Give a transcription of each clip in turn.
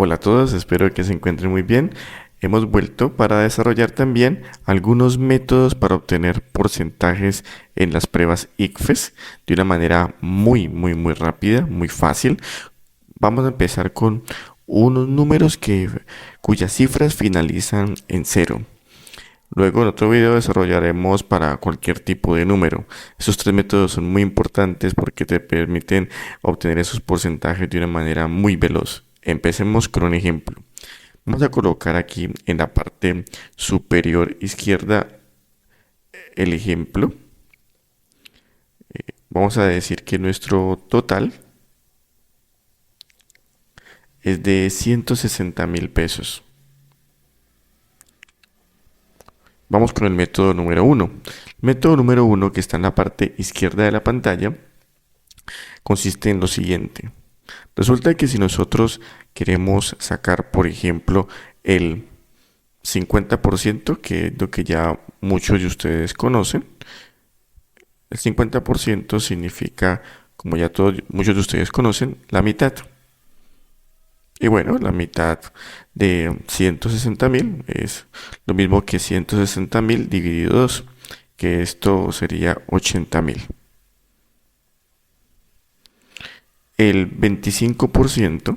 Hola a todos, espero que se encuentren muy bien. Hemos vuelto para desarrollar también algunos métodos para obtener porcentajes en las pruebas ICFES de una manera muy rápida, muy fácil. Vamos a empezar con unos números cuyas cifras finalizan en cero. Luego en otro video desarrollaremos para cualquier tipo de número. Estos tres métodos son muy importantes porque te permiten obtener esos porcentajes de una manera muy veloz. Empecemos con un ejemplo. Vamos a colocar aquí en la parte superior izquierda el ejemplo. Vamos a decir que nuestro total es de 160.000 pesos. Vamos con el método número 1. El método número 1, que está en la parte izquierda de la pantalla, consiste en lo siguiente. Resulta que si nosotros queremos sacar, por ejemplo, el 50%, que es lo que ya muchos de ustedes conocen, el 50% significa, como ya muchos de ustedes conocen, la mitad. Y bueno, la mitad de 160.000 es lo mismo que 160.000 dividido 2, que esto sería 80.000. El 25%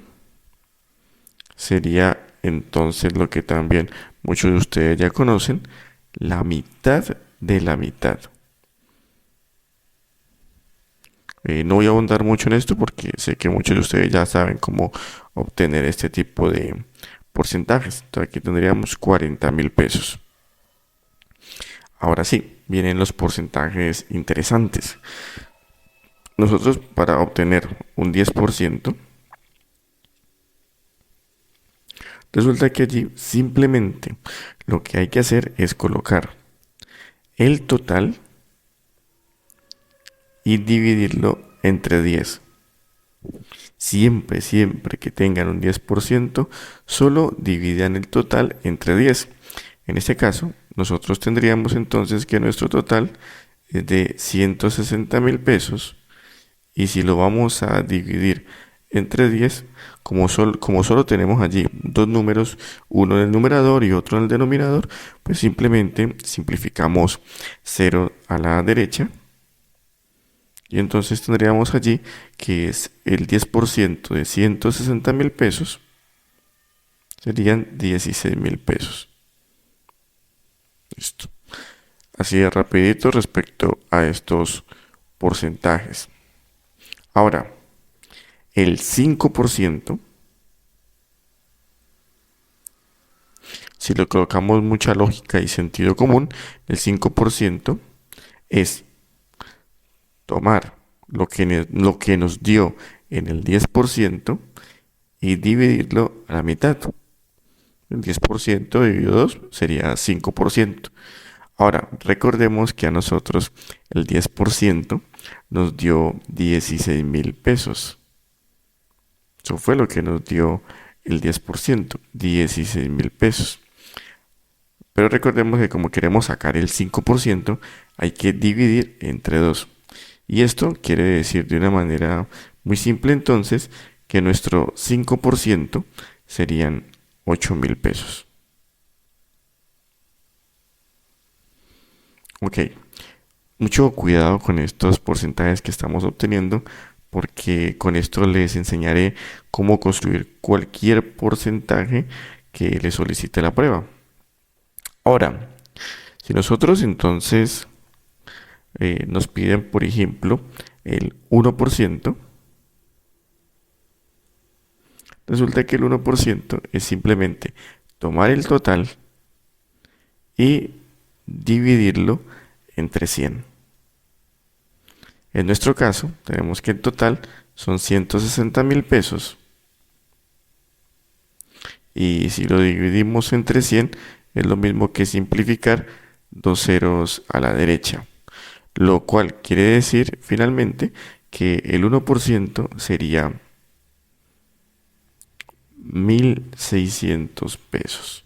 sería entonces lo que también muchos de ustedes ya conocen, la mitad de la mitad. No voy a ahondar mucho en esto porque sé que muchos de ustedes ya saben cómo obtener este tipo de porcentajes. Entonces aquí tendríamos 40.000 pesos. Ahora sí, vienen los porcentajes interesantes. Nosotros para obtener un 10%, resulta que allí simplemente lo que hay que hacer es colocar el total y dividirlo entre 10. Siempre que tengan un 10%, solo dividan el total entre 10. En este caso, nosotros tendríamos entonces que nuestro total es de 160.000 pesos. Y si lo vamos a dividir entre 10, como solo tenemos allí dos números, uno en el numerador y otro en el denominador, pues simplemente simplificamos 0 a la derecha. Y entonces tendríamos allí que es el 10% de 160.000 pesos, serían 16.000 pesos. Listo. Así de rapidito respecto a estos porcentajes. Ahora, el 5%, si lo colocamos mucha lógica y sentido común, el 5% es tomar lo que nos dio en el 10% y dividirlo a la mitad. El 10% dividido 2 sería 5%. Ahora, recordemos que a nosotros el 10% nos dio 16.000 pesos. Eso fue lo que nos dio el 10%, 16.000 pesos. Pero recordemos que como queremos sacar el 5%, hay que dividir entre 2. Y esto quiere decir de una manera muy simple entonces que nuestro 5% serían 8.000 pesos. Ok, mucho cuidado con estos porcentajes que estamos obteniendo porque con esto les enseñaré cómo construir cualquier porcentaje que le solicite la prueba. Ahora, si nosotros entonces nos piden, por ejemplo, el 1%, resulta que el 1% es simplemente tomar el total y dividirlo entre 100. En nuestro caso, tenemos que el total son 160.000 pesos. Y si lo dividimos entre 100, es lo mismo que simplificar dos ceros a la derecha. Lo cual quiere decir finalmente que el 1% sería 1.600 pesos.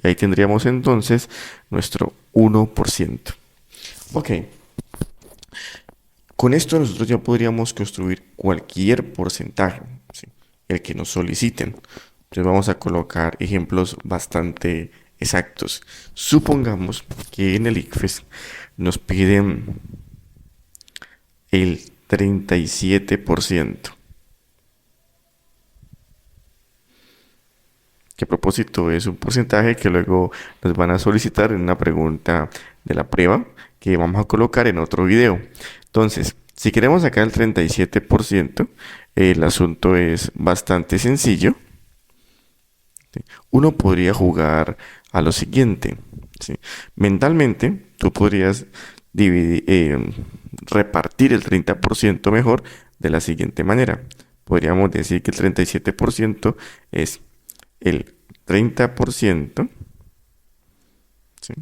Y ahí tendríamos entonces nuestro 1%. Ok, Con esto nosotros ya podríamos construir cualquier porcentaje, ¿sí? El que nos soliciten. Entonces vamos a colocar ejemplos bastante exactos. Supongamos que en el ICFES nos piden el 37%. Que a propósito es un porcentaje que luego nos van a solicitar en una pregunta de la prueba que vamos a colocar en otro video. Entonces, si queremos sacar el 37%, el asunto es bastante sencillo. ¿Sí? Uno podría jugar a lo siguiente. ¿Sí? Mentalmente, tú podrías repartir el 30% mejor de la siguiente manera. Podríamos decir que el 37% es el 30%, ¿sí?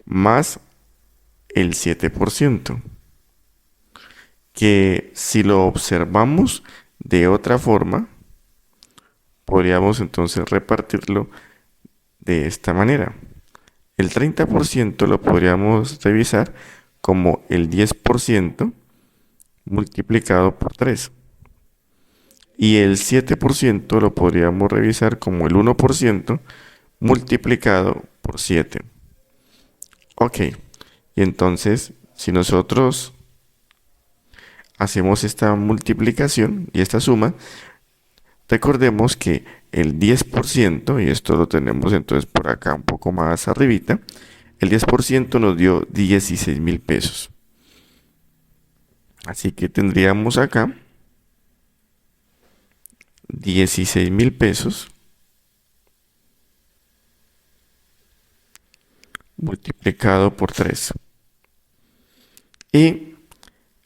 Más el 7%, que si lo observamos de otra forma, podríamos entonces repartirlo de esta manera. El 30% lo podríamos revisar como el 10% multiplicado por 3. Y el 7% lo podríamos revisar como el 1% multiplicado por 7. Ok, y entonces si nosotros hacemos esta multiplicación y esta suma, recordemos que el 10%, y esto lo tenemos entonces por acá un poco más arribita, el 10% nos dio 16,000 pesos. Así que tendríamos acá 16,000 pesos multiplicado por 3. Y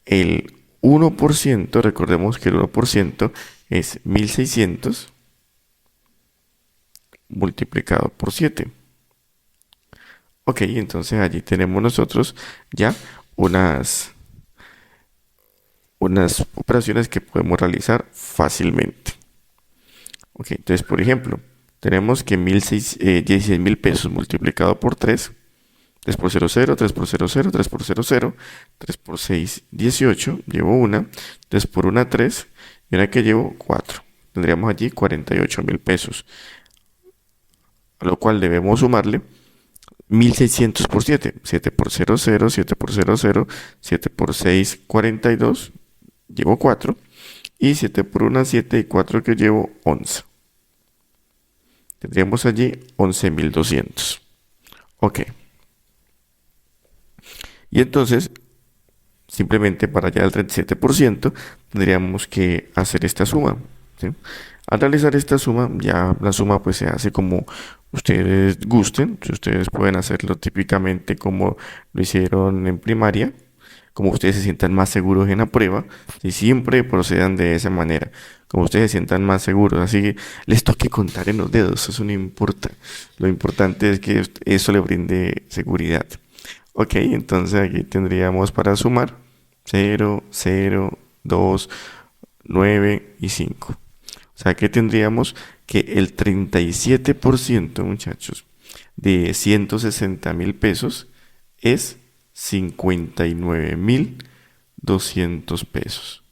el 1%, recordemos que el 1% es 1,600 multiplicado por 7. Ok, entonces allí tenemos nosotros ya unas operaciones que podemos realizar fácilmente. Ok, entonces por ejemplo, tenemos que 16,000 pesos multiplicado por 3, 3 por 0, 0, 3 por 0, 0, 3 por 0, 0, 3 por 6, 18, llevo una, 3 por 1, 3, y una que llevo 4. Tendríamos allí 48,000 pesos, a lo cual debemos sumarle 1,600 por 7, 7 por 0, 0, 7 por 0, 0, 7 por 6, 42, llevo 4, y 7 por 1, 7, y 4 que llevo 11. Tendríamos allí 11,200. Ok. Y entonces, simplemente para llegar al 37%, tendríamos que hacer esta suma, ¿sí? Al realizar esta suma, ya la suma pues se hace como ustedes gusten. Si ustedes pueden hacerlo típicamente como lo hicieron en primaria, como ustedes se sientan más seguros en la prueba, y siempre procedan de esa manera, como ustedes se sientan más seguros. Así que les toque contar en los dedos, eso no importa. Lo importante es que eso le brinde seguridad. Ok, entonces aquí tendríamos para sumar 0, 0, 2, 9 y 5. O sea que tendríamos que el 37%, muchachos, de 160,000 pesos es 59,200 pesos.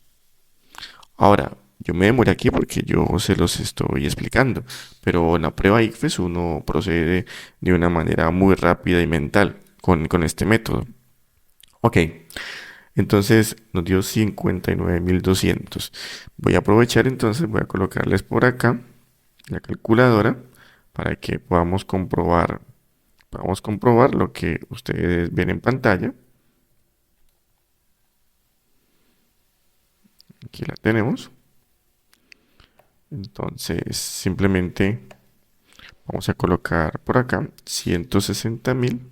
Ahora, yo me demoré aquí porque yo se los estoy explicando, pero en la prueba ICFES uno procede de una manera muy rápida y mental con este método. Ok, entonces nos dio 59,200. Voy a aprovechar entonces, voy a colocarles por acá la calculadora para que podamos comprobar lo que ustedes ven en pantalla. Aquí la tenemos. Entonces simplemente vamos a colocar por acá 160,000,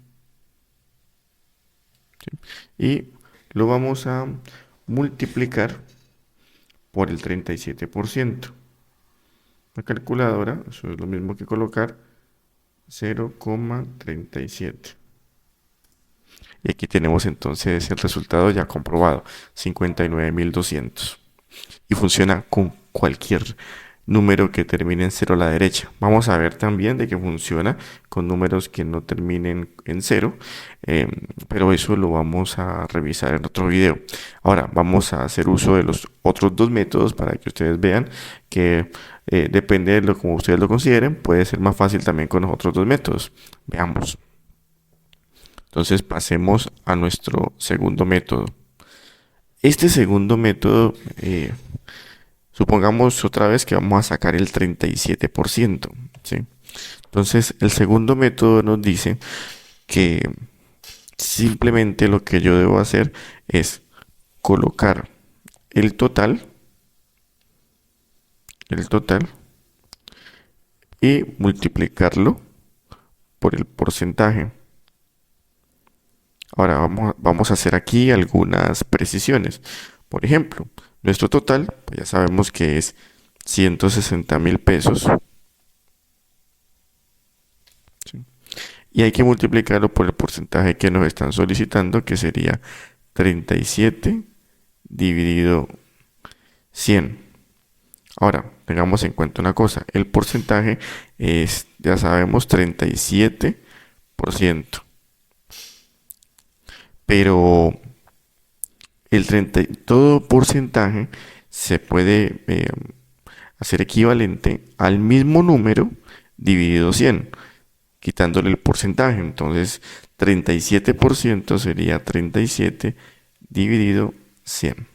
¿sí? Y lo vamos a multiplicar por el 37%. La calculadora, eso es lo mismo que colocar 0,37. Y aquí tenemos entonces el resultado ya comprobado, 59,200. Y funciona con cualquier número que termine en cero a la derecha. Vamos a ver también de que funciona con números que no terminen en cero, eh, pero eso lo vamos a revisar en otro video. Ahora vamos a hacer uso de los otros dos métodos para que ustedes vean que depende de lo como ustedes lo consideren, puede ser más fácil también con los otros dos métodos. Veamos. Entonces pasemos a nuestro segundo método. Este segundo método, supongamos otra vez que vamos a sacar el 37%, ¿sí? Entonces el segundo método nos dice que simplemente lo que yo debo hacer es colocar el total, y multiplicarlo por el porcentaje. Ahora vamos a hacer aquí algunas precisiones. Por ejemplo, nuestro total, pues ya sabemos que es 160.000 pesos. ¿Sí? Y hay que multiplicarlo por el porcentaje que nos están solicitando, que sería 37 dividido 100. Ahora, tengamos en cuenta una cosa. El porcentaje es, ya sabemos, 37%. Pero todo porcentaje se puede hacer equivalente al mismo número dividido 100, quitándole el porcentaje. Entonces, 37% sería 37 dividido 100.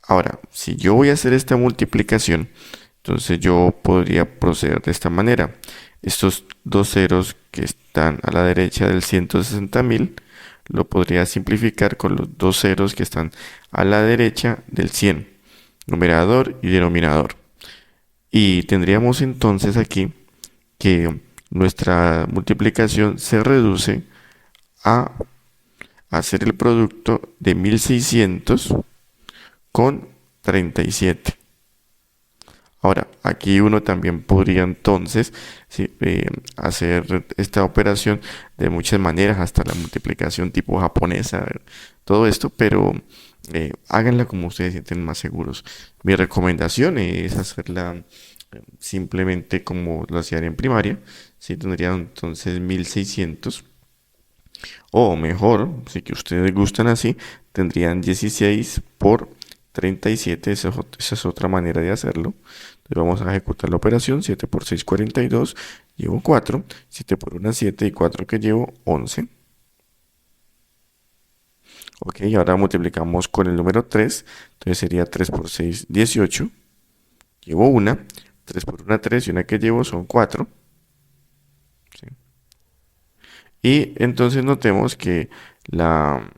Ahora, si yo voy a hacer esta multiplicación, entonces yo podría proceder de esta manera. Estos dos ceros que están a la derecha del 160.000 lo podría simplificar con los dos ceros que están a la derecha del 100, numerador y denominador. Y tendríamos entonces aquí que nuestra multiplicación se reduce a hacer el producto de 1600 con 37. Ahora, aquí uno también podría entonces hacer esta operación de muchas maneras, hasta la multiplicación tipo japonesa, todo esto, pero háganla como ustedes sienten más seguros. Mi recomendación es hacerla simplemente como lo hacían en primaria. ¿Sí? Tendrían entonces 1600. O mejor, si que ustedes gustan así, tendrían 16 por 37. Esa es otra manera de hacerlo. Entonces vamos a ejecutar la operación. 7 por 6, 42. Llevo 4. 7 por 1, 7. Y 4 que llevo, 11. Ok, ahora multiplicamos con el número 3. Entonces sería 3 por 6, 18. Llevo 1. 3 por 1, 3. Y una que llevo son 4. ¿Sí? Y entonces notemos que la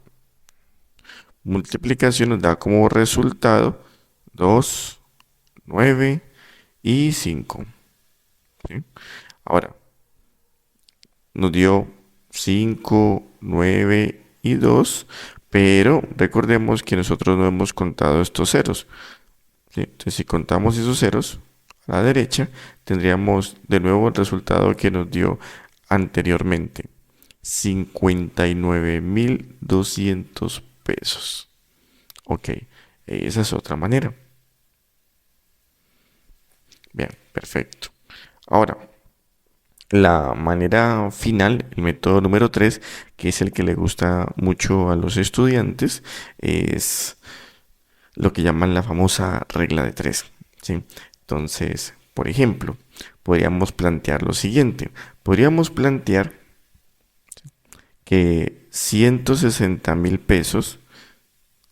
multiplicación nos da como resultado 2, 9 y 5. ¿Sí? Ahora, nos dio 5, 9 y 2, pero recordemos que nosotros no hemos contado estos ceros. ¿Sí? Entonces, si contamos esos ceros a la derecha, tendríamos de nuevo el resultado que nos dio anteriormente. 59.200 pesos. Ok, esa es otra manera. Bien, perfecto. Ahora, la manera final, el método número 3, que es el que le gusta mucho a los estudiantes, es lo que llaman la famosa regla de 3. ¿Sí? Entonces, por ejemplo, podríamos plantear lo siguiente. Podríamos plantear que 160.000 pesos,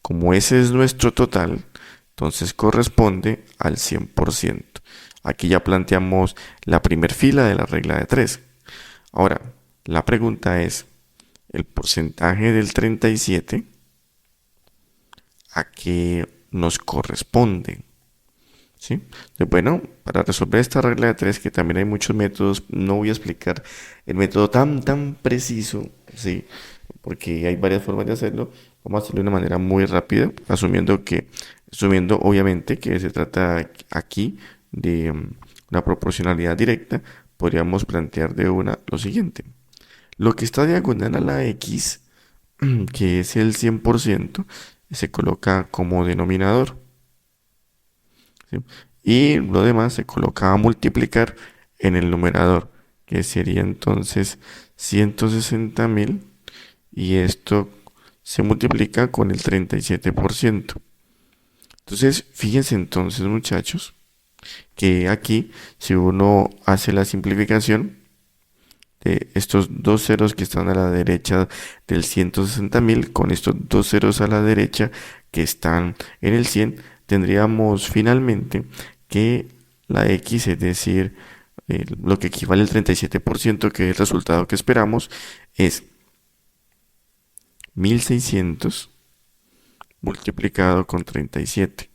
como ese es nuestro total, entonces corresponde al 100%. Aquí ya planteamos la primera fila de la regla de 3. Ahora, la pregunta es, el porcentaje del 37, ¿a qué nos corresponde? ¿Sí? Entonces, bueno, para resolver esta regla de 3, que también hay muchos métodos, no voy a explicar el método tan preciso, ¿sí? Porque hay varias formas de hacerlo. Vamos a hacerlo de una manera muy rápida, asumiendo obviamente que se trata aquí de una proporcionalidad directa. Podríamos plantear de una lo siguiente. Lo que está diagonal a la X, que es el 100%, se coloca como denominador. ¿sí? Y lo demás se coloca a multiplicar en el numerador, que sería entonces 160.000 y esto se multiplica con el 37%. Entonces, fíjense entonces, muchachos, que aquí, si uno hace la simplificación de estos dos ceros que están a la derecha del 160.000, con estos dos ceros a la derecha que están en el 100, tendríamos finalmente que la X, es decir, lo que equivale al 37%, que es el resultado que esperamos, es 1600 multiplicado con 37.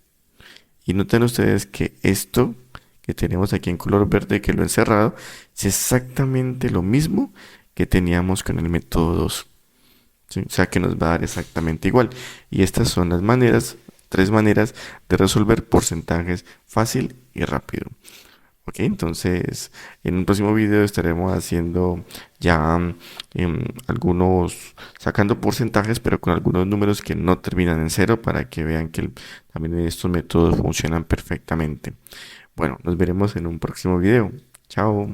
Y noten ustedes que esto que tenemos aquí en color verde, que lo he encerrado, es exactamente lo mismo que teníamos con el método 2. ¿Sí? O sea que nos va a dar exactamente igual. Y estas son las maneras, tres maneras de resolver porcentajes fácil y rápido. Ok, entonces en un próximo video estaremos haciendo ya algunos, sacando porcentajes, pero con algunos números que no terminan en cero para que vean que también estos métodos funcionan perfectamente. Bueno, nos veremos en un próximo video. Chao.